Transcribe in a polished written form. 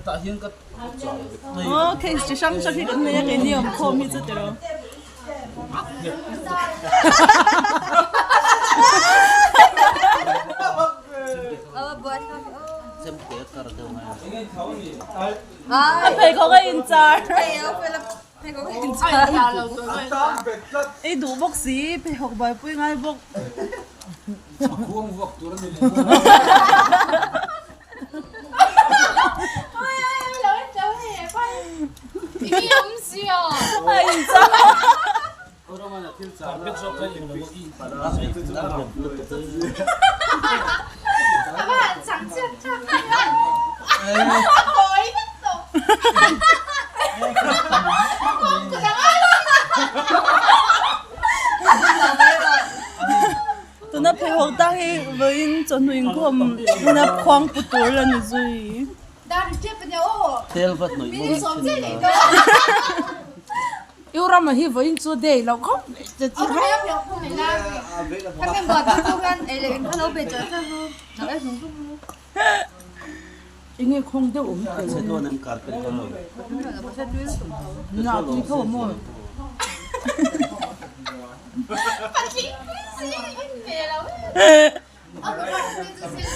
Tại hiên cất. Okay, chỉ sang sau khi cái này cái niệm khom như thế đó. Xem cái cờ đầu này. Phải có cái in char. Ai nhà lâu rồi. Ấy đủ bốc xí, phải học bài bơi ngay bốc. Khuôn vọc tôi nó 이게 음식이야. Ai in char. 아빠 장치 거의 했어. Tụi nó phải học tăng ấy với chân huyền khom, nó khoang bút tuổi là như gì? 나를 째쁘냐고. Tel vật nổi 미리 mụn. som지니까. yêu ra mà hi với số đề là không chỉ 어 그래요 병풍이 나. 한명 뭐 누구간 엘레 칸 오베 저서 나를 좀 nghe không đâu ổn Sẽ đua nâng card cái đó. nào thì không mua 빨리 씨. 씨. 어, 그거